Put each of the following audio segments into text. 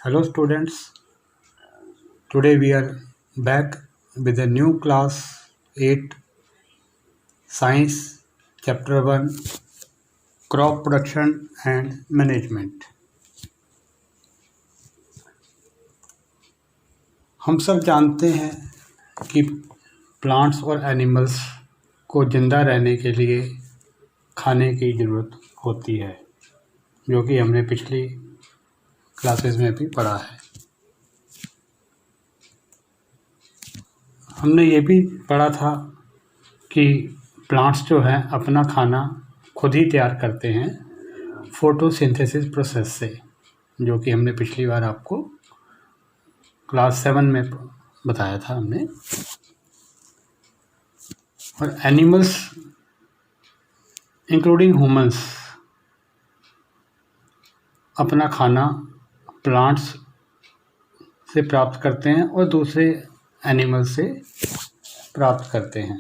Hello students, today we are back with a new class 8 Science Chapter 1 Crop Production and Management। हम सब जानते हैं कि plants और एनिमल्स को ज़िंदा रहने के लिए खाने की ज़रूरत होती है, जो कि हमने पिछली क्लासेस में भी पढ़ा है। हमने ये भी पढ़ा था कि प्लांट्स जो हैं अपना खाना खुद ही तैयार करते हैं फोटोसिंथेसिस प्रोसेस से, जो कि हमने पिछली बार आपको क्लास 7 में बताया था हमने। और एनिमल्स इंक्लूडिंग ह्यूमंस अपना खाना प्लांट्स से प्राप्त करते हैं और दूसरे एनिमल्स से प्राप्त करते हैं।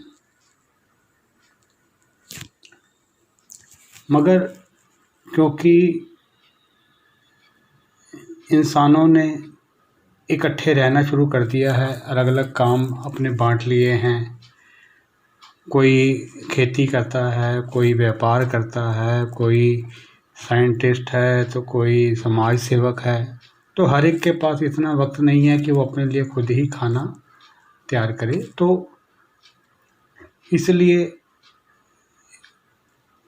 मगर क्योंकि इंसानों ने इकट्ठे रहना शुरू कर दिया है, अलग अलग काम अपने बांट लिए हैं, कोई खेती करता है, कोई व्यापार करता है, कोई साइंटिस्ट है, तो कोई समाज सेवक है, तो हर एक के पास इतना वक्त नहीं है कि वो अपने लिए खुद ही खाना तैयार करे। तो इसलिए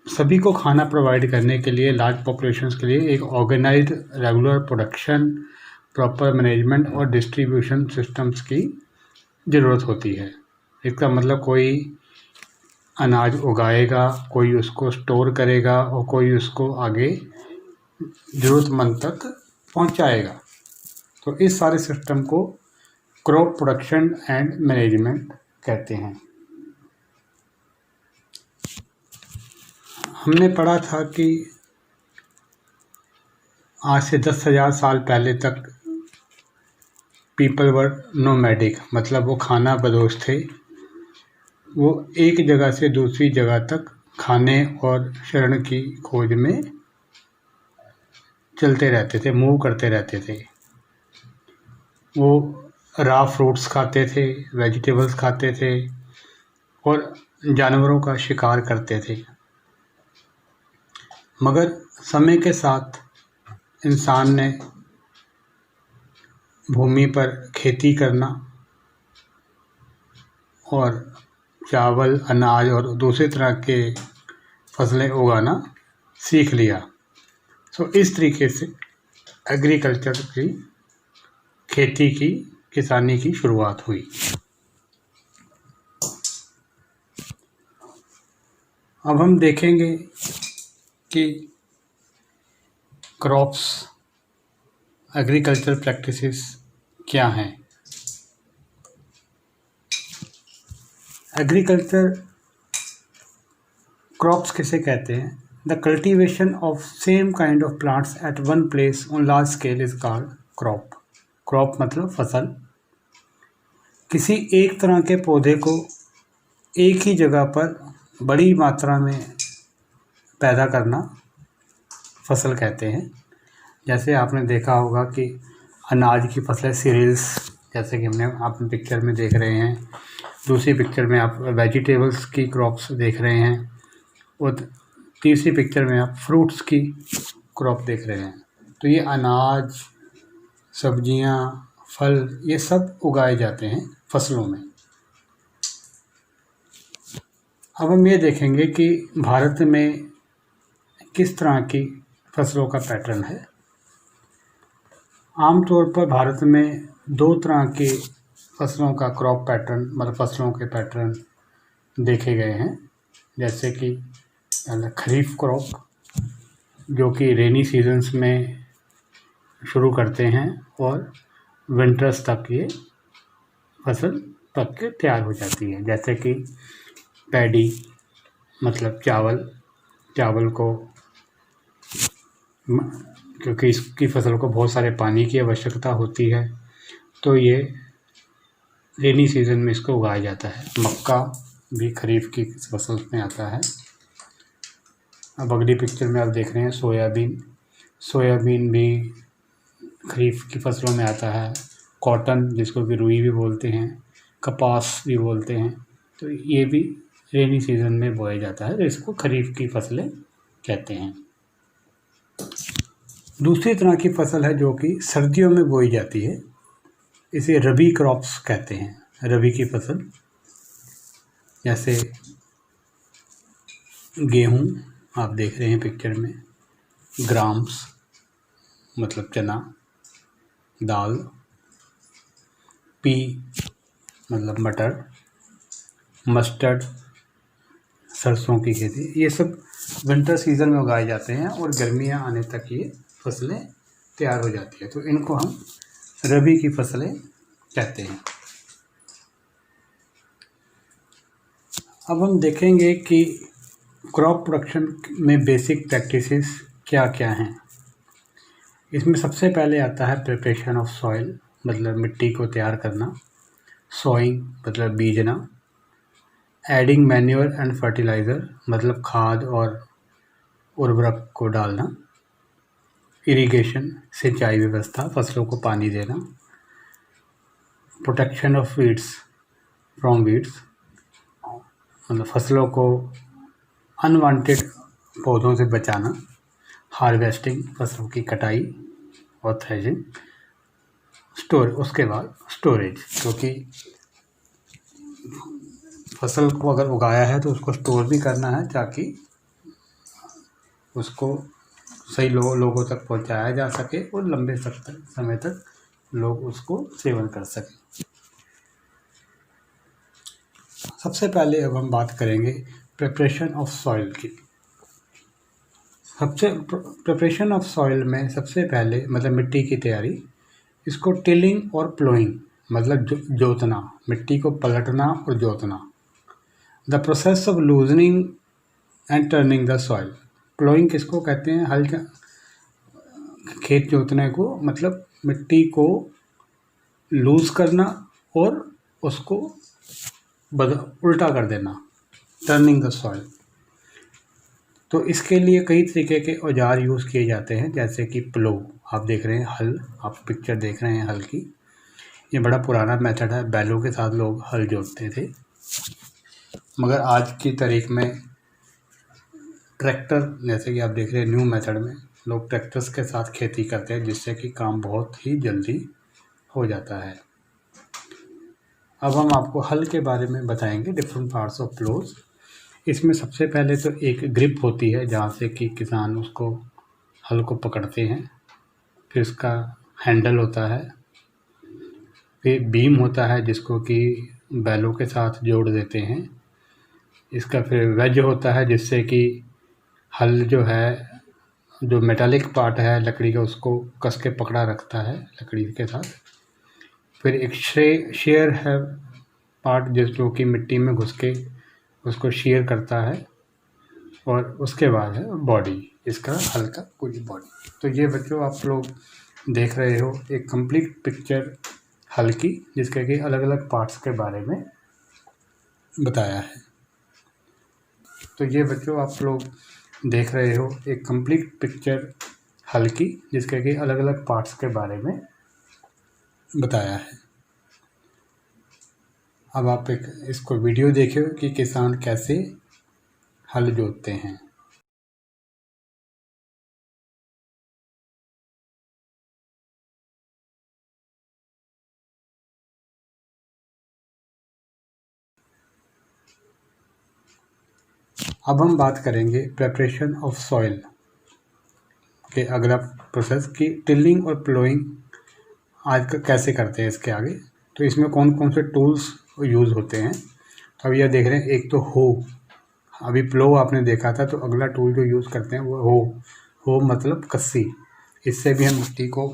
सभी को खाना प्रोवाइड करने के लिए, लार्ज पॉपुलेशंस के लिए एक organised regular production, proper management और डिस्ट्रीब्यूशन सिस्टम्स की ज़रूरत होती है। इसका मतलब कोई अनाज उगाएगा, कोई उसको स्टोर करेगा और कोई उसको आगे ज़रूरतमंद तक पहुंचाएगा। तो इस सारे सिस्टम को क्रॉप प्रोडक्शन एंड मैनेजमेंट कहते हैं। हमने पढ़ा था कि आज से 10,000 साल पहले तक पीपल वर नोमैडिक, मतलब वो खाना बदोश थे। वो एक जगह से दूसरी जगह तक खाने और शरण की खोज में चलते रहते थे, मूव करते रहते थे। वो रॉ फ्रूट्स खाते थे, वेजिटेबल्स खाते थे और जानवरों का शिकार करते थे। मगर समय के साथ इंसान ने भूमि पर खेती करना और चावल, अनाज और दूसरे तरह के फसलें उगाना सीख लिया। तो इस तरीके से एग्रीकल्चर की, खेती की, किसानी की शुरुआत हुई। अब हम देखेंगे कि क्रॉप्स, एग्रीकल्चर प्रैक्टिसेस क्या हैं। एग्रीकल्चर क्रॉप्स किसे कहते हैं? The cultivation of same kind of plants eight one place on large scale is called crop. Crop मतलब फसल। किसी एक तरह के पौधे को एक ही जगह पर बड़ी मात्रा में पैदा करना फसल कहते हैं। जैसे आपने देखा होगा कि अनाज की फसलें, सीरियल्स, जैसे कि आपने पिक्चर में देख रहे हैं। दूसरी पिक्चर में आप वेजिटेबल्स की क्रॉप्स देख रहे हैं और तीसरी पिक्चर में आप फ्रूट्स की क्रॉप देख रहे हैं। तो ये अनाज, सब्जियां, फल, ये सब उगाए जाते हैं फसलों में। अब हम ये देखेंगे कि भारत में किस तरह की फसलों का पैटर्न है। आमतौर पर भारत में दो तरह के फसलों का क्रॉप पैटर्न, मतलब फसलों के पैटर्न देखे गए हैं। जैसे कि खरीफ क्रॉप, जो कि रेनी सीजन्स में शुरू करते हैं और विंटर्स तक ये फसल पक के तैयार हो जाती है। जैसे कि पैडी, मतलब चावल को, क्योंकि इसकी फसल को बहुत सारे पानी की आवश्यकता होती है, तो ये रेनी सीजन में इसको उगाया जाता है। मक्का भी खरीफ की फसल में आता है। अब अगली पिक्चर में आप देख रहे हैं सोयाबीन भी खरीफ की फसलों में आता है। कॉटन, जिसको कि रुई भी बोलते हैं, कपास भी बोलते हैं, तो ये भी रेनी सीज़न में बोया जाता है, तो इसको खरीफ की फसलें कहते हैं। दूसरी तरह की फसल है जो कि सर्दियों में बोई जाती है, इसे रबी क्रॉप्स कहते हैं। रबी की फसल जैसे गेहूँ आप देख रहे हैं पिक्चर में, ग्राम्स मतलब चना, दाल, पी मतलब मटर, मस्टर्ड सरसों की खेती, ये सब विंटर सीज़न में उगाए जाते हैं और गर्मियाँ आने तक ये फसलें तैयार हो जाती है, तो इनको हम रबी की फसलें कहते हैं। अब हम देखेंगे कि क्रॉप प्रोडक्शन में बेसिक प्रैक्टिसेस क्या क्या हैं। इसमें सबसे पहले आता है प्रिपरेशन ऑफ सॉइल, मतलब मिट्टी को तैयार करना, सोइंग मतलब बीजना, एडिंग मैन्योर एंड फर्टिलाइज़र मतलब खाद और उर्वरक को डालना, इरिगेशन सिंचाई व्यवस्था, फसलों को पानी देना, protection of weeds from weeds मतलब फसलों को अनवांटेड पौधों से बचाना, हार्वेस्टिंग फसलों की कटाई और थ्रेशिंग, उसके बाद स्टोरेज, क्योंकि फसल को अगर उगाया है तो उसको स्टोर भी करना है ताकि उसको सही लोगों तक पहुंचाया जा सके और लंबे समय तक लोग उसको सेवन कर सकें। सबसे पहले अब हम बात करेंगे प्रिपरेशन ऑफ सॉइल की। प्रिपरेशन ऑफ सॉइल में सबसे पहले मतलब मिट्टी की तैयारी, इसको टिलिंग और प्लोइंग मतलब जोतना, मिट्टी को पलटना और जोतना। The process of loosening and turning the soil. Ploughing किसको कहते हैं? हल खेत जोतने को, मतलब मिट्टी को लूज करना और उसको उल्टा कर देना, टर्निंग द सॉइल। तो इसके लिए कई तरीके के औजार यूज़ किए जाते हैं, जैसे कि प्लो, आप देख रहे हैं हल, आप पिक्चर देख रहे हैं हल की, ये बड़ा पुराना मेथड है, बैलों के साथ लोग हल जोतते थे। मगर आज की तारीख में ट्रैक्टर, जैसे कि आप देख रहे हैं न्यू मेथड में लोग ट्रैक्टर्स के साथ खेती करते हैं, जिससे कि काम बहुत ही जल्दी हो जाता है। अब हम आपको हल के बारे में बताएंगे, डिफरेंट पार्ट्स ऑफ प्लोज। इसमें सबसे पहले तो एक ग्रिप होती है जहाँ से कि किसान उसको हल को पकड़ते हैं, फिर उसका हैंडल होता है, फिर बीम होता है जिसको कि बैलों के साथ जोड़ देते हैं, इसका फिर वेज होता है जिससे कि हल जो है, जो मेटालिक पार्ट है लकड़ी का, उसको कस के पकड़ा रखता है लकड़ी के साथ। फिर एक शेयर है पार्ट जो कि मिट्टी में घुस के उसको शेयर करता है, और उसके बाद है बॉडी, इसका हल का पूरी बॉडी। तो ये बच्चों आप लोग देख रहे हो एक कंप्लीट पिक्चर हल की, जिसके कि अलग अलग पार्ट्स के बारे में बताया है। तो ये बच्चों आप लोग देख रहे हो एक कंप्लीट पिक्चर हल की, जिसके कि अलग अलग पार्ट्स के बारे में बताया है। अब आप इसको वीडियो देखिए कि किसान कैसे हल जोतते हैं। अब हम बात करेंगे प्रिपरेशन ऑफ सॉइल के अगला प्रोसेस की, टिलिंग और प्लोइंग आज का कैसे करते हैं इसके आगे। तो इसमें कौन कौन से टूल्स यूज़ होते हैं, तो अब यह देख रहे हैं, एक तो हो, अभी प्लो आपने देखा था, तो अगला टूल जो यूज़ करते हैं वो हो मतलब कस्सी, इससे भी हम मिट्टी को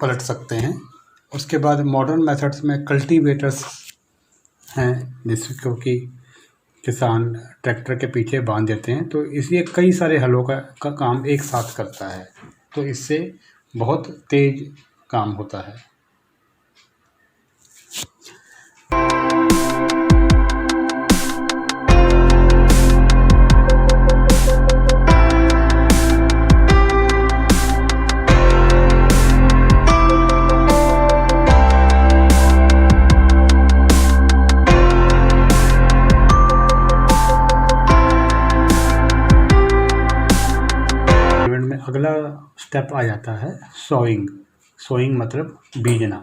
पलट सकते हैं। उसके बाद मॉडर्न मेथड्स में कल्टीवेटर्स हैं, जिसको कि किसान ट्रैक्टर के पीछे बांध देते हैं, तो इसलिए कई सारे हलों का काम एक साथ करता है, तो इससे बहुत तेज़ काम होता है। मैनेजमेंट में अगला स्टेप आ जाता है सोइंग। सोइंग मतलब बीजना।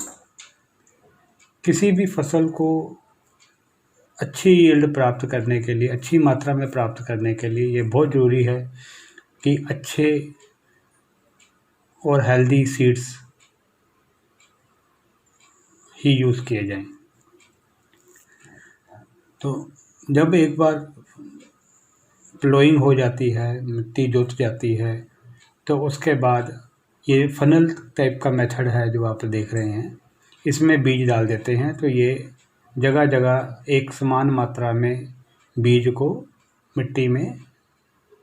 किसी भी फसल को अच्छी यील्ड प्राप्त करने के लिए, अच्छी मात्रा में प्राप्त करने के लिए ये बहुत ज़रूरी है कि अच्छे और हेल्दी सीड्स ही यूज़ किए जाएं। तो जब एक बार प्लोइंग हो जाती है, मिट्टी जोत जाती है, तो उसके बाद ये फनल टाइप का मेथड है जो आप देख रहे हैं, इसमें बीज डाल देते हैं। तो ये जगह जगह एक समान मात्रा में बीज को मिट्टी में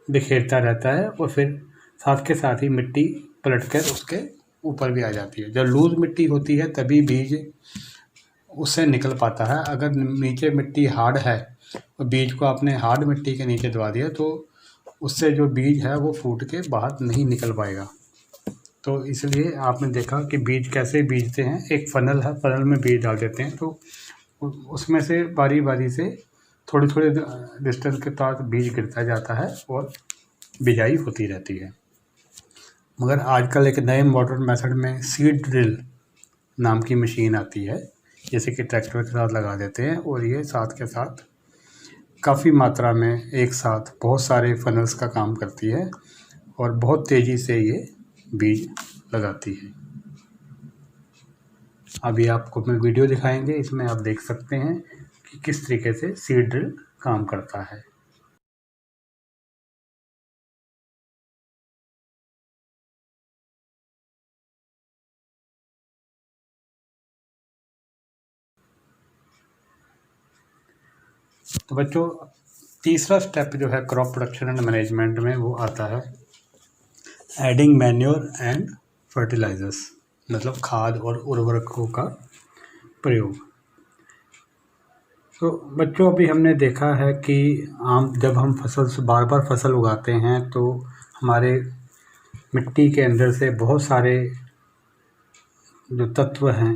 बिखेरता रहता है और फिर साथ के साथ ही मिट्टी पलटकर उसके ऊपर भी आ जाती है। जब लूज़ मिट्टी होती है तभी बीज उससे निकल पाता है। अगर नीचे मिट्टी हार्ड है और बीज को आपने हार्ड मिट्टी के नीचे दबा दिया तो उससे जो बीज है वो फूट के बाहर नहीं निकल पाएगा। तो इसलिए आपने देखा कि बीज कैसे बीजते हैं। एक फनल है, फनल में बीज डाल देते हैं तो उसमें से बारी बारी से थोड़ी थोड़ी डिस्टेंस के साथ बीज गिरता जाता है और बिजाई होती रहती है। मगर आजकल एक नए मॉडर्न मेथड में सीड ड्रिल नाम की मशीन आती है, जैसे कि ट्रैक्टर के साथ लगा देते हैं और ये साथ के साथ काफ़ी मात्रा में एक साथ बहुत सारे फनल्स का काम करती है और बहुत तेज़ी से ये बीज लगाती है। अभी आपको मैं वीडियो दिखाएंगे, इसमें आप देख सकते हैं कि किस तरीके से सीड ड्रिल काम करता है। तो बच्चों, तीसरा स्टेप जो है क्रॉप प्रोडक्शन एंड मैनेजमेंट में वो आता है एडिंग मैन्योर एंड फर्टिलाइजर्स, मतलब खाद और उर्वरकों का प्रयोग। तो बच्चों, अभी हमने देखा है कि जब हम फसल से बार बार फसल उगाते हैं तो हमारे मिट्टी के अंदर से बहुत सारे जो तत्व हैं,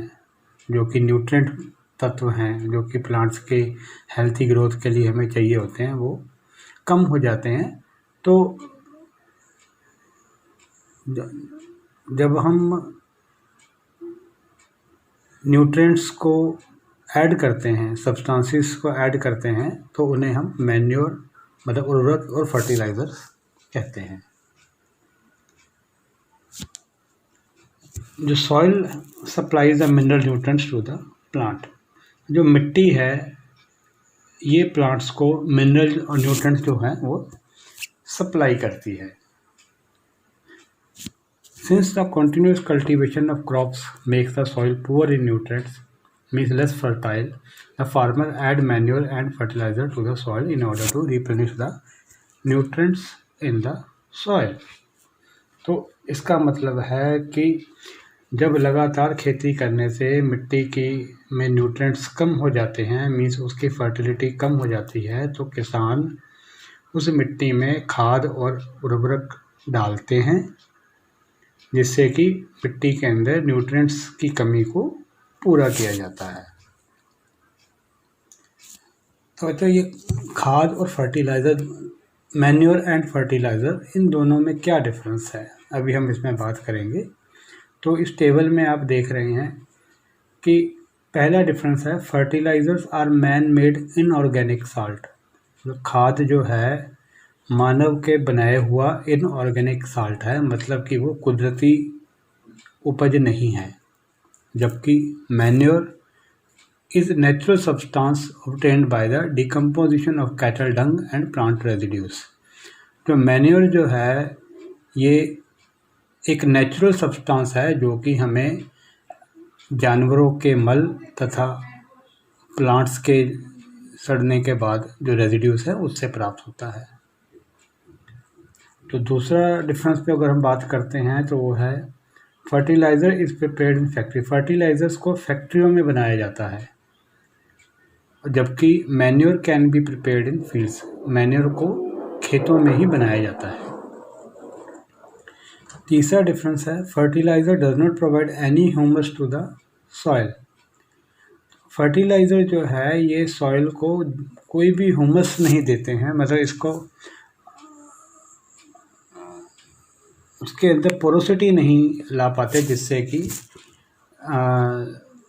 जो कि न्यूट्रिएंट तत्व हैं, जो कि प्लांट्स के हेल्थी ग्रोथ के लिए हमें चाहिए होते हैं, वो कम हो जाते हैं। तो जब हम न्यूट्रिएंट्स को ऐड करते हैं, सब्सटेंसेस को ऐड करते हैं, तो उन्हें हम मैन्योर मतलब उर्वरक और फर्टिलाइजर कहते हैं। जो soil supplies the mineral nutrients to the plant, जो मिट्टी है ये प्लांट्स को मिनरल और न्यूट्रिएंट्स जो हैं वो सप्लाई करती है। Since the continuous cultivation of crops makes the soil poor in nutrients, means less fertile, the farmer add manure and fertiliser to the soil in order to replenish the nutrients in the soil. तो इसका मतलब है कि जब लगातार खेती करने से मिट्टी की में न्यूट्रिएंट्स कम हो जाते हैं, मीन्स उसकी फर्टिलिटी कम हो जाती है, तो किसान उस मिट्टी में खाद और उर्वरक डालते हैं जिससे कि मिट्टी के अंदर न्यूट्रिएंट्स की कमी को पूरा किया जाता है। तो बच्चों, ये खाद और फर्टिलाइज़र, मैन्योर एंड फर्टिलाइज़र, इन दोनों में क्या डिफरेंस है अभी हम इसमें बात करेंगे। तो इस टेबल में आप देख रहे हैं कि पहला डिफरेंस है fertilisers are man made inorganic salt. खाद जो है मानव के बनाए हुआ इनऑर्गेनिक साल्ट है, मतलब कि वो कुदरती उपज नहीं है। जबकि manure is natural substance obtained by the decomposition of cattle Dang and plant residues. तो मैन्योर जो है ये एक नेचुरल सब्सटेंस है जो कि हमें जानवरों के मल तथा प्लांट्स के सड़ने के बाद जो रेजिड्यूज है उससे प्राप्त होता है। तो दूसरा डिफरेंस पे अगर हम बात करते हैं तो वो है fertiliser is prepared in factory. Fertilisers को फैक्ट्रियों में बनाया जाता है, जबकि manure can be prepared in fields. Manure को खेतों में ही बनाया जाता है। तीसरा डिफरेंस है fertiliser does not provide any humus to the soil. Fertiliser जो है ये सॉइल को कोई भी ह्यूमस नहीं देते हैं, मतलब इसको उसके अंदर पोरोसिटी नहीं ला पाते, जिससे कि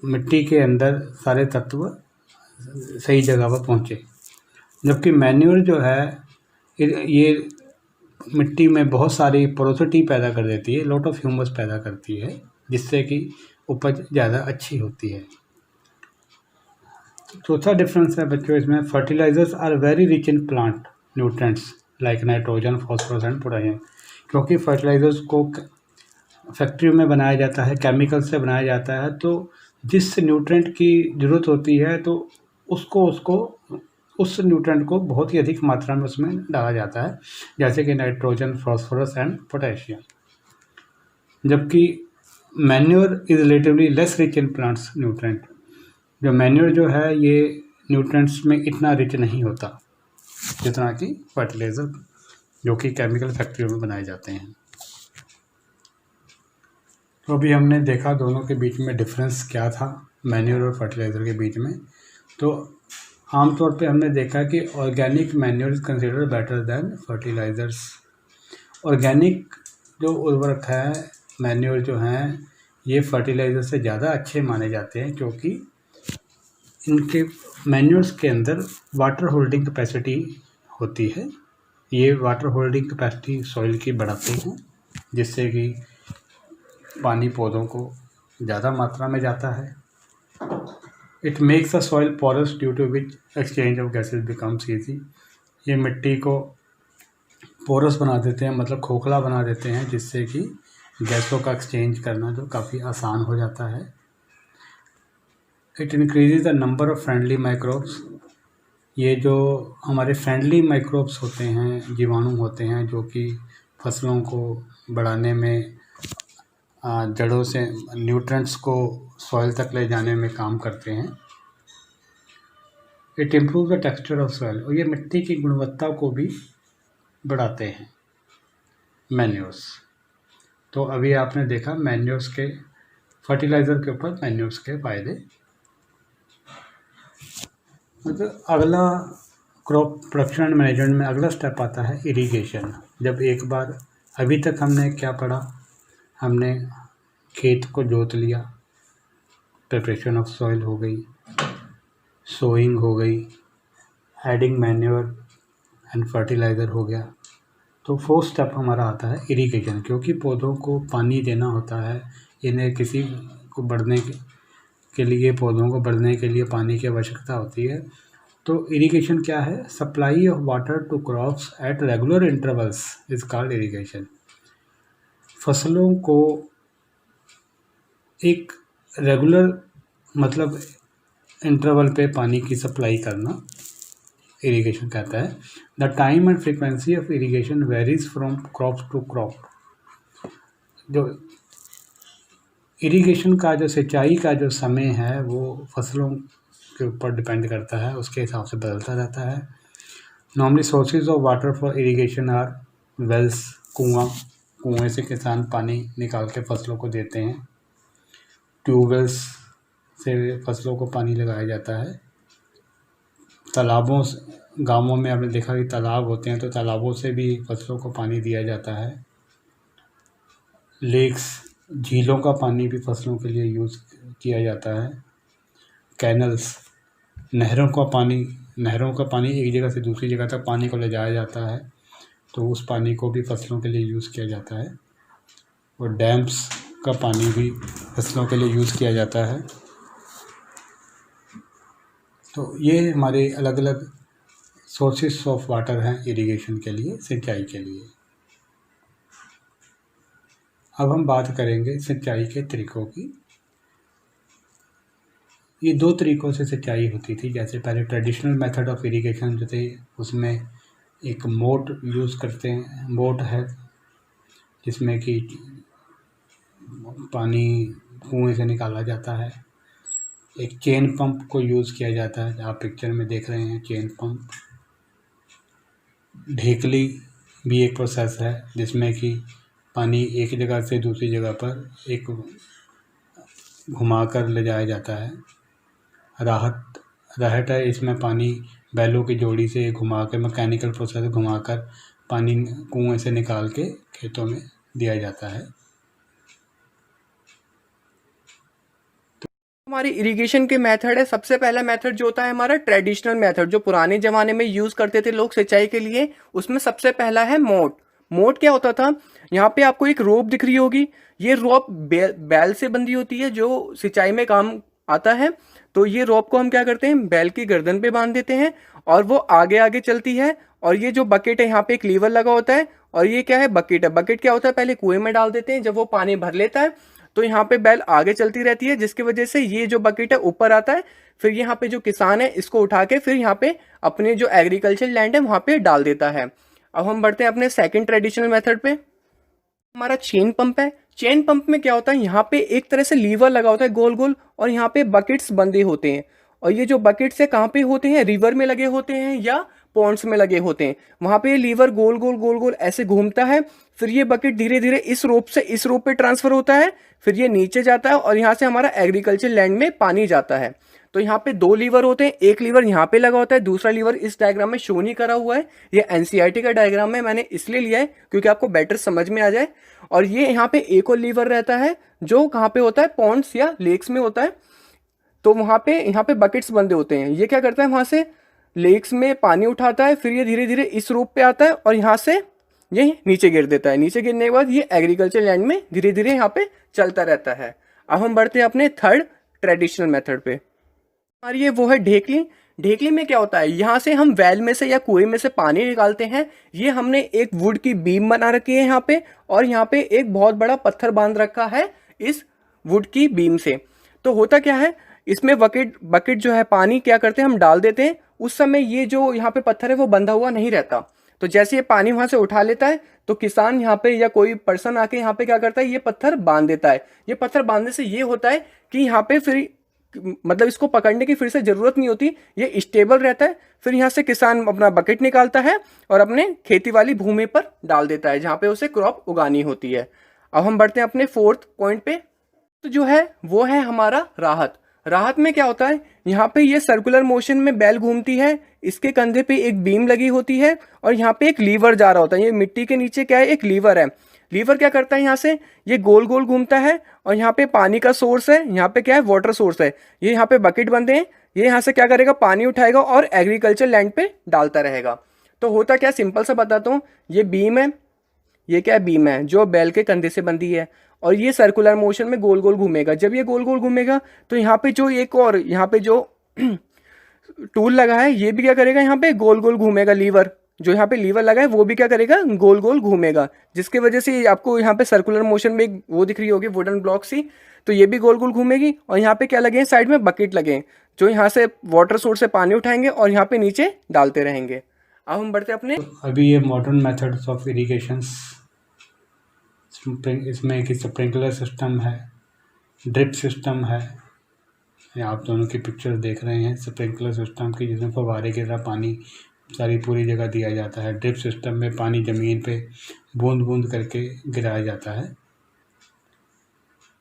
मिट्टी के अंदर सारे तत्व सही जगह पर पहुँचे। जबकि मैन्योर जो है ये मिट्टी में बहुत सारी पोरोसिटी पैदा कर देती है, लॉट ऑफ ह्यूमस पैदा करती है, जिससे कि उपज ज़्यादा अच्छी होती है। चौथा डिफरेंस है बच्चों इसमें, fertilisers are very rich in plant nutrients like nitrogen, phosphorus and potassium. क्योंकि फर्टिलाइजर्स को फैक्ट्री में बनाया जाता है, केमिकल से बनाया जाता है, तो जिस न्यूट्रेंट की ज़रूरत होती है तो उसको उस न्यूट्रेंट को बहुत ही अधिक मात्रा में उसमें डाला जाता है, जैसे कि नाइट्रोजन, फास्फोरस एंड पोटेशियम। जबकि manure is relatively less rich in plants nutrient. जो मैन्योर जो है ये न्यूट्रेंट्स में इतना रिच नहीं होता जितना कि फर्टिलाइज़र जो कि केमिकल फैक्ट्रियों में बनाए जाते हैं। तो अभी हमने देखा दोनों के बीच में डिफरेंस क्या था मैन्योर और फर्टिलाइज़र के बीच में। तो आमतौर पे हमने देखा कि organic manure is considered better than fertilisers. Organic जो उर्वरक है, मैन्योर जो हैं, ये फर्टिलाइज़र से ज़्यादा अच्छे माने जाते हैं, क्योंकि इनके मैन्योर्स के अंदर वाटर होल्डिंग कैपेसिटी होती है। ये वाटर होल्डिंग कैपेसिटी सॉइल की बढ़ाते हैं, जिससे कि पानी पौधों को ज़्यादा मात्रा में जाता है। It makes the soil porous due to which exchange of gases becomes easy. ये मिट्टी को पोरस बना देते हैं, मतलब खोखला बना देते हैं, जिससे कि गैसों का एक्सचेंज करना जो काफ़ी आसान हो जाता है। It increases the number of friendly microbes. ये जो हमारे फ्रेंडली माइक्रोब्स होते हैं, जीवाणु होते हैं, जो कि फसलों को बढ़ाने में, जड़ों से न्यूट्रेंट्स को सॉइल तक ले जाने में काम करते हैं। It improve the texture of soil, और ये मिट्टी की गुणवत्ता को भी बढ़ाते हैं मैन्योर्स। तो अभी आपने देखा मैन्योर्स के, फर्टिलाइज़र के ऊपर मैन्योर्स के फ़ायदे। मतलब अगला क्रॉप प्रोडक्शन एंड मैनेजमेंट में अगला स्टेप आता है इरिगेशन। जब एक बार, अभी तक हमने क्या पढ़ा, हमने खेत को जोत लिया, प्रिपरेशन ऑफ सॉइल हो गई, सोइंग हो गई, एडिंग मैन्योर एंड फर्टिलाइज़र हो गया। तो फोर्थ स्टेप हमारा आता है इरिगेशन, क्योंकि पौधों को पानी देना होता है। इन्हें किसी को बढ़ने के लिए, पौधों को बढ़ने के लिए पानी की आवश्यकता होती है। तो इरिगेशन क्या है? Supply of water to crops at regular intervals is called irrigation. फसलों को एक रेगुलर मतलब इंटरवल पे पानी की सप्लाई करना इरिगेशन कहता है। The time and frequency of irrigation varies from crop to crop. जो इरिगेशन का जो सिंचाई का जो समय है वो फसलों के ऊपर डिपेंड करता है, उसके हिसाब से बदलता रहता है। Normally sources of water for irrigation are wells, कुएँ से किसान पानी निकाल के फसलों को देते हैं। ट्यूबवेल्स से फसलों को पानी लगाया जाता है। तालाबों से, गाँवों में आपने देखा कि तालाब होते हैं, तो तालाबों से भी फसलों को पानी दिया जाता है। लेक्स, झीलों का पानी भी फसलों के लिए यूज़ किया जाता है। कैनल्स, नहरों का पानी एक जगह से दूसरी जगह तक पानी को ले जाया जाता है, तो उस पानी को भी फसलों के लिए यूज़ किया जाता है। और डैम्स का पानी भी फसलों के लिए यूज़ किया जाता है। तो ये हमारे अलग अलग सोर्सेस ऑफ वाटर हैं इरिगेशन के लिए, सिंचाई के लिए। अब हम बात करेंगे सिंचाई के तरीक़ों की। ये दो तरीक़ों से सिंचाई होती थी। जैसे पहले ट्रेडिशनल मेथड ऑफ इरिगेशन जो थे, उसमें एक मोट यूज़ करते हैं, मोट है जिसमें कि पानी कुएं से निकाला जाता है। एक चेन पंप को यूज़ किया जाता है, आप पिक्चर में देख रहे हैं चेन पंप। ढेकली भी एक प्रोसेस है जिसमें कि पानी एक जगह से दूसरी जगह पर एक घुमाकर ले जाया जाता है। राहट है, इसमें पानी बैलों की जोड़ी से घुमा कर, मैकेनिकल प्रोसेस घुमाकर पानी कुएं से निकाल के खेतों में दिया जाता है। हमारी इरिगेशन के मेथड है। सबसे पहला मेथड जो होता है हमारा ट्रेडिशनल मेथड, जो पुराने जमाने में यूज करते थे लोग सिंचाई के लिए, उसमें सबसे पहला है मोट। मोट क्या होता था, यहाँ पे आपको एक रोप दिख रही होगी, ये रोप बैल से बंधी होती है जो सिंचाई में काम आता है। तो ये रोप को हम क्या करते हैं, बैल की गर्दन पे बांध देते हैं और वो आगे आगे चलती है। और ये जो बकेट है, यहाँ पे एक लीवर लगा होता है और ये क्या है, बकेट है। बकेट क्या होता है, पहले कुएं में डाल देते हैं, जब वो पानी भर लेता है तो यहाँ पे बैल आगे चलती रहती है, जिसकी वजह से ये जो बकेट है ऊपर आता है। फिर यहाँ पे जो किसान है इसको उठा के फिर यहाँ पे अपने जो एग्रीकल्चर लैंड है वहां पे डाल देता है। अब हम बढ़ते हैं अपने सेकंड ट्रेडिशनल मेथड पे। हमारा चेन पंप है। चेन पंप में क्या होता है, यहाँ पे एक तरह से लीवर लगा होता है गोल गोल, और यहाँ पे बकेट्स बंधे होते हैं। और ये जो बकेट्स है कहाँ पे होते हैं, रिवर में लगे होते हैं या पॉन्ड्स में लगे होते हैं। वहां पे लीवर गोल गोल गोल गोल ऐसे घूमता है। फिर ये बकेट धीरे धीरे इस रोप से इस रोप पे ट्रांसफर होता है, फिर ये नीचे जाता है और यहाँ से हमारा एग्रीकल्चर लैंड में पानी जाता है। तो यहाँ पे दो लीवर होते हैं, एक लीवर यहाँ पे लगा होता है, दूसरा लीवर इस डायग्राम में शो नहीं करा हुआ है। ये एनसीईआरटी का डायग्राम है, मैंने इसलिए लिया है क्योंकि आपको बेटर समझ में आ जाए। और ये यहाँ पे एक और लीवर रहता है जो कहाँ पे होता है, पॉन्ड्स या लेक्स में होता है। तो वहां पे यहाँ पे बकेट्स बंधे होते हैं। ये क्या करता है, वहां से लेक्स में पानी उठाता है, फिर ये धीरे धीरे इस रूप पे आता है और यहाँ से ये नीचे गिर देता है। नीचे गिरने के बाद ये एग्रीकल्चर लैंड में धीरे धीरे यहाँ पे चलता रहता है। अब हम बढ़ते हैं अपने थर्ड ट्रेडिशनल मेथड पे। हमारी ये वो है ढेकली। ढेकली में क्या होता है, यहाँ से हम वेल में से या कुएं में से पानी निकालते हैं। ये हमने एक वुड की बीम बना रखी है यहाँ पे, और यहाँ पे एक बहुत बड़ा पत्थर बांध रखा है इस वुड की बीम से। तो होता क्या है, इसमें बकेट बकेट जो है पानी क्या करते हैं हम डाल देते हैं। उस समय ये जो यहाँ पे पत्थर है वो बंधा हुआ नहीं रहता। तो जैसे ये पानी वहां से उठा लेता है तो किसान यहाँ पे या कोई पर्सन आके यहाँ पे क्या करता है, ये पत्थर बांध देता है। ये पत्थर बांधने से ये होता है कि यहाँ पे फिर मतलब इसको पकड़ने की फिर से जरूरत नहीं होती, ये स्टेबल रहता है। फिर यहाँ से किसान अपना बकेट निकालता है और अपने खेती वाली भूमि पर डाल देता है जहाँ पे उसे क्रॉप उगानी होती है। अब हम बढ़ते हैं अपने फोर्थ पॉइंट पे। तो जो है वो है हमारा राहत। राहत में क्या होता है, यहाँ पे ये सर्कुलर मोशन में बैल घूमती है, इसके कंधे पे एक बीम लगी होती है और यहाँ पे एक लीवर जा रहा होता है। ये मिट्टी के नीचे क्या है, एक लीवर है। लीवर क्या करता है, यहाँ से ये गोल गोल घूमता है और यहाँ पे पानी का सोर्स है, यहाँ पे क्या है, वाटर सोर्स है। ये यहाँ पे बकेट बंधे हैं, ये यहाँ से क्या करेगा, पानी उठाएगा और एग्रीकल्चर लैंड पे डालता रहेगा। तो होता क्या, सिंपल सा बताता हूँ। ये बीम है, ये क्या है, बीम है जो बैल के कंधे से बंधी है, और ये सर्कुलर मोशन में गोल गोल घूमेगा। जब ये गोल गोल घूमेगा तो यहाँ पे जो एक और यहाँ पे जो टूल लगा है ये भी क्या करेगा, यहाँ पे गोल गोल घूमेगा। लीवर जो यहाँ पे लीवर लगा है वो भी क्या करेगा, गोल गोल घूमेगा, जिसकी वजह से आपको यहाँ पे सर्कुलर मोशन में एक वो दिख रही होगी वुडन ब्लॉक सी, तो ये भी गोल गोल घूमेगी। और यहाँ पे क्या लगे हैं, साइड में बकेट लगे हैं जो यहाँ से वाटर सोर्स से पानी उठाएंगे और यहाँ पे नीचे डालते रहेंगे। अब हम बढ़ते अपने अभी ये मॉडर्न मेथड्स ऑफ इरिगेशंस, इसमें एक स्प्रिंकलर सिस्टम है, ड्रिप सिस्टम है। ये आप दोनों की पिक्चर देख रहे हैं स्प्रिंकलर सिस्टम की, जिसमें फव्वारे की तरह पानी सारी पूरी जगह दिया जाता है। ड्रिप सिस्टम में पानी ज़मीन पे बूंद बूंद करके गिराया जाता है।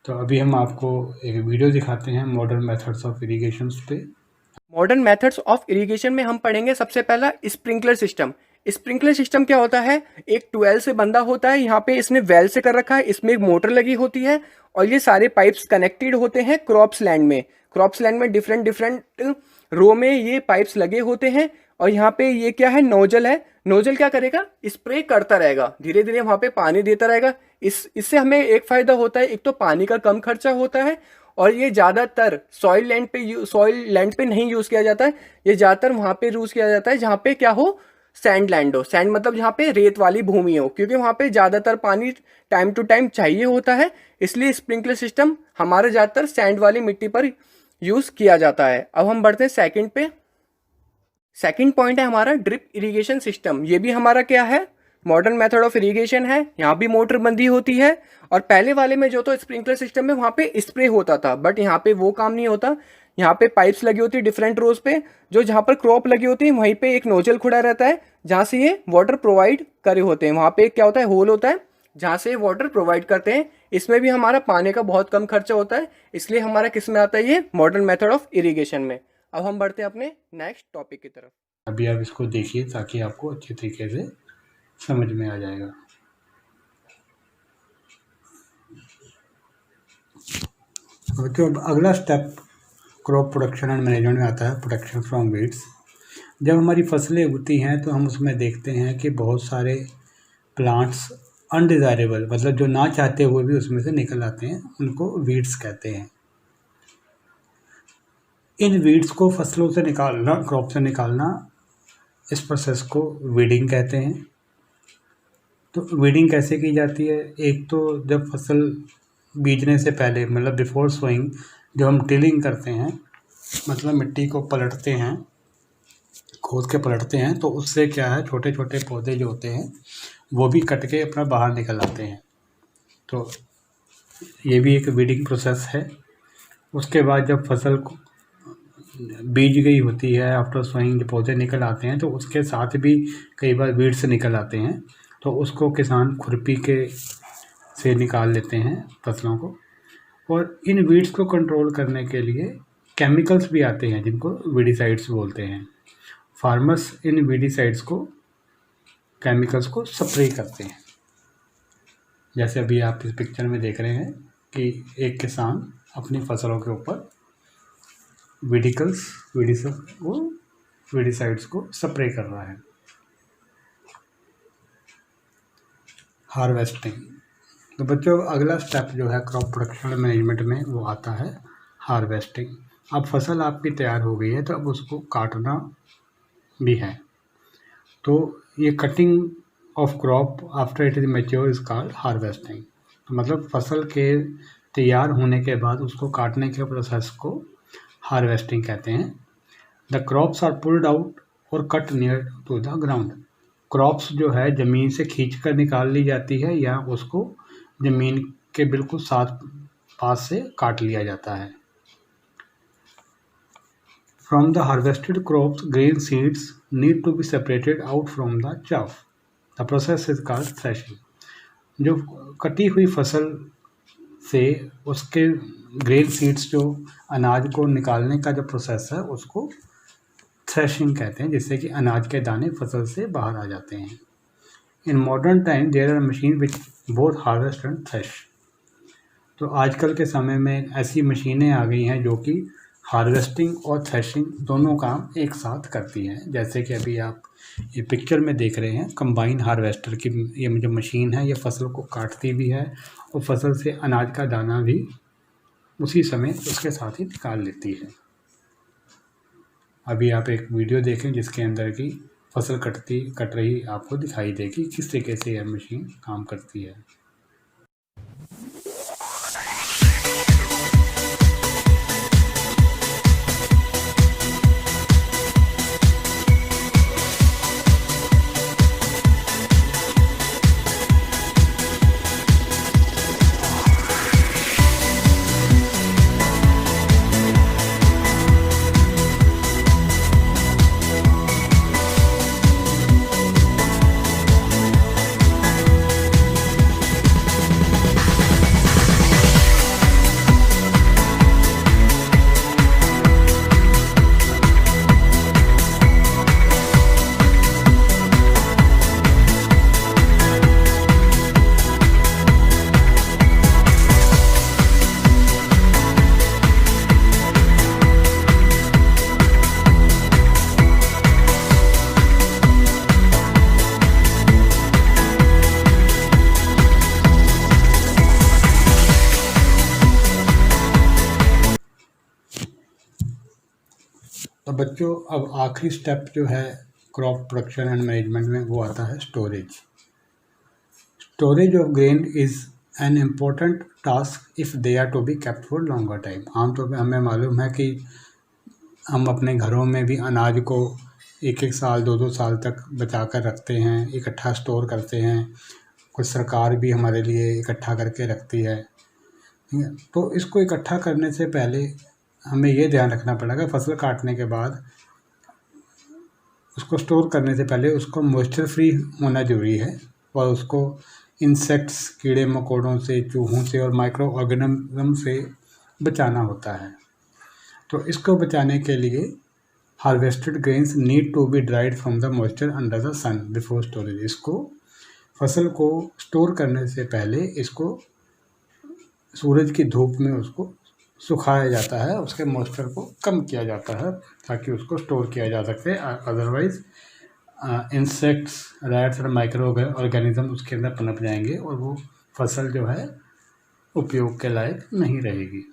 तो अभी हम आपको एक वीडियो दिखाते हैं मॉडर्न मेथड्स ऑफ इरिगेशंस पे। मॉडर्न मेथड्स ऑफ इरिगेशन में हम पढ़ेंगे सबसे पहला स्प्रिंकलर सिस्टम। स्प्रिंकलर सिस्टम क्या होता है, एक ट्वेल से बंधा होता है, यहाँ पे इसने वेल से कर रखा है, इसमें एक मोटर लगी होती है और ये सारे पाइप्स कनेक्टेड होते हैं क्रॉप्स लैंड में। क्रॉप्स लैंड में डिफरेंट डिफरेंट रो में ये पाइप्स लगे होते हैं और यहाँ पे ये क्या है, नोजल है। नोजल क्या करेगा, स्प्रे करता रहेगा, धीरे धीरे वहां पे पानी देता रहेगा। इससे हमें एक फायदा होता है, एक तो पानी का कम खर्चा होता है और ये ज़्यादातर सॉइल लैंड पे नहीं यूज़ किया जाता है। ये ज़्यादातर वहाँ पे यूज़ किया जाता है जहाँ पे क्या हो, सैंड लैंड हो। सैंड मतलब जहाँ पे रेत वाली भूमि हो, क्योंकि वहाँ पे ज़्यादातर पानी टाइम टू टाइम चाहिए होता है। इसलिए स्प्रिंकलर सिस्टम हमारे ज़्यादातर सैंड वाली मिट्टी पर यूज़ किया जाता है। अब हम बढ़ते हैं सेकंड पे। सेकंड पॉइंट है हमारा ड्रिप इरिगेशन सिस्टम। ये भी हमारा क्या है, मॉडर्न मेथड ऑफ इरिगेशन है। यहाँ भी मोटर बंदी होती है और पहले वाले में जो तो स्प्रिंकलर सिस्टम में वहाँ पे स्प्रे होता था, बट यहाँ पे वो काम नहीं होता। यहाँ पे पाइप्स लगी होती है डिफरेंट रोज पे, जो जहाँ पर क्रॉप लगी होती है वहीं पे एक नोजल खुड़ा रहता है जहाँ से ये वाटर प्रोवाइड करे होते हैं। वहाँ पे क्या होता है, होल होता है जहाँ से वाटर प्रोवाइड करते हैं। इसमें भी हमारा पानी का बहुत कम खर्चा होता है, इसलिए हमारा किस में आता है, ये मॉडर्न मेथड ऑफ इरिगेशन में। अब हम बढ़ते हैं अपने नेक्स्ट टॉपिक की तरफ। अभी आप इसको देखिए ताकि आपको अच्छे तरीके से समझ में आ जाएगा। बच्चों अब अगला step crop production and management में आता है प्रोटेक्शन फ्रॉम वीड्स। जब हमारी फसलें उगती हैं तो हम उसमें देखते हैं कि बहुत सारे प्लांट्स अनडिज़ायरेबल, मतलब जो ना चाहते हुए भी उसमें से निकल आते हैं, उनको वीड्स कहते हैं। इन वीड्स को फसलों से निकालना, क्रॉप से निकालना, इस प्रोसेस को वीडिंग कहते हैं। तो वीडिंग कैसे की जाती है? एक तो जब फसल बीजने से पहले, मतलब बिफोर सोइंग, जब हम टिलिंग करते हैं, मतलब मिट्टी को पलटते हैं, खोद के पलटते हैं, तो उससे क्या है, छोटे छोटे पौधे जो होते हैं वो भी कट के अपना बाहर निकल आते हैं। तो ये भी एक वीडिंग प्रोसेस है। उसके बाद जब फसल को बीज गई होती है, आफ्टर सोइंग जो पौधे निकल आते हैं, तो उसके साथ भी कई बार वीड्स निकल आते हैं, तो उसको किसान खुरपी के से निकाल लेते हैं फसलों को। और इन वीड्स को कंट्रोल करने के लिए केमिकल्स भी आते हैं जिनको वीडिसाइड्स बोलते हैं। फार्मर्स इन वीडिसाइड्स को, केमिकल्स को स्प्रे करते हैं। जैसे अभी आप इस पिक्चर में देख रहे हैं कि एक किसान अपनी फसलों के ऊपर वीडिसाइड्स को स्प्रे कर रहा है। हार्वेस्टिंग। तो बच्चों अगला स्टेप जो है क्रॉप प्रोडक्शन मैनेजमेंट में वो आता है हार्वेस्टिंग। अब फसल आपकी तैयार हो गई है तो अब उसको काटना भी है। तो ये cutting of crop after it is mature is called harvesting. तो मतलब फसल के तैयार होने के बाद उसको काटने के प्रोसेस को हार्वेस्टिंग कहते हैं। The crops are pulled out और cut near to the ground. Crops जो है ज़मीन से खींच कर निकाल ली जाती है या उसको ज़मीन के बिल्कुल साथ पास से काट लिया जाता है। From the harvested crops, grain seeds need to be separated out from the chaff. The process is called threshing. जो कटी हुई फसल से उसके ग्रेन सीड्स, जो अनाज को निकालने का जो प्रोसेस है, उसको थ्रेशिंग कहते हैं, जिससे कि अनाज के दाने फसल से बाहर आ जाते हैं। In modern time there are machine which both harvest and thresh. तो आजकल के समय में ऐसी मशीनें आ गई हैं जो कि हार्वेस्टिंग और थ्रेशिंग दोनों काम एक साथ करती हैं। जैसे कि अभी आप ये पिक्चर में देख रहे हैं, कंबाइन हार्वेस्टर की ये जो मशीन है, ये फसल को काटती भी है और फसल से अनाज का दाना भी उसी समय उसके साथ ही निकाल लेती है। अभी आप एक वीडियो देखें जिसके अंदर की फसल कट रही आपको दिखाई देगी किस तरीके से यह मशीन काम करती है। तो बच्चों अब आखिरी स्टेप जो है क्रॉप प्रोडक्शन एंड मैनेजमेंट में वो आता है storage. Storage of grain is an important task if they are to be kept for longer time. आमतौर पर हमें मालूम है कि हम अपने घरों में भी अनाज को एक साल 2 साल तक बचा कर रखते हैं, इकट्ठा स्टोर करते हैं। कुछ सरकार भी हमारे लिए इकट्ठा करके रखती है, ठीक है। तो इसको इकट्ठा करने से पहले हमें ये ध्यान रखना पड़ेगा, फसल काटने के बाद उसको स्टोर करने से पहले उसको मॉइस्चर फ्री होना ज़रूरी है और उसको इंसेक्ट्स, कीड़े मकोड़ों से, चूहों से और माइक्रो ऑर्गेनिज्म से बचाना होता है। तो इसको बचाने के लिए harvested grains need to be dried from the moisture under the sun before storage. इसको फसल को स्टोर करने से पहले इसको सूरज की धूप में उसको सुखाया जाता है, उसके मॉइस्चर को कम किया जाता है ताकि उसको स्टोर किया जा सके। अदरवाइज़ इंसेक्ट्स, रैट्स और माइक्रो ऑर्गेनिज्म उसके अंदर पनप जाएंगे और वो फसल जो है उपयोग के लायक नहीं रहेगी।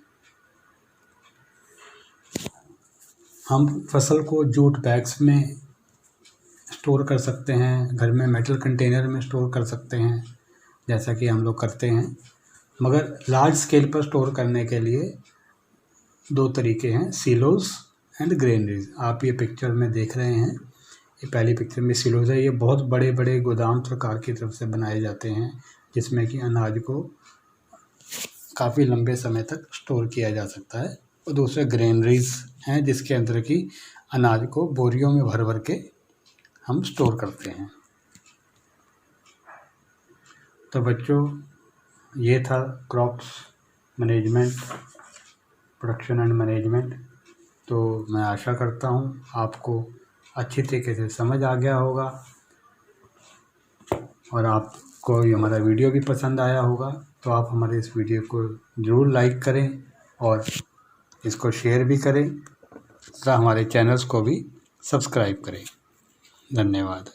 हम फसल को जूट बैग्स में स्टोर कर सकते हैं, घर में मेटल कंटेनर में स्टोर कर सकते हैं, जैसा कि हम लोग करते हैं। मगर लार्ज स्केल पर स्टोर करने के लिए दो तरीके हैं, सिलोज एंड ग्रेनरीज। आप ये पिक्चर में देख रहे हैं, ये पहली पिक्चर में सिलोज है। ये बहुत बड़े बड़े गोदाम सरकार की तरफ से बनाए जाते हैं जिसमें कि अनाज को काफ़ी लंबे समय तक स्टोर किया जा सकता है। और दूसरे ग्रेनरीज हैं जिसके अंदर की अनाज को बोरियों में भर भर के हम स्टोर करते हैं। तो बच्चों, ये था crops management, production and management. तो मैं आशा करता हूँ आपको अच्छी तरीके से समझ आ गया होगा और आपको ये हमारा वीडियो भी पसंद आया होगा। तो आप हमारे इस वीडियो को ज़रूर लाइक करें और इसको शेयर भी करें तथा हमारे चैनल्स को भी सब्सक्राइब करें। धन्यवाद।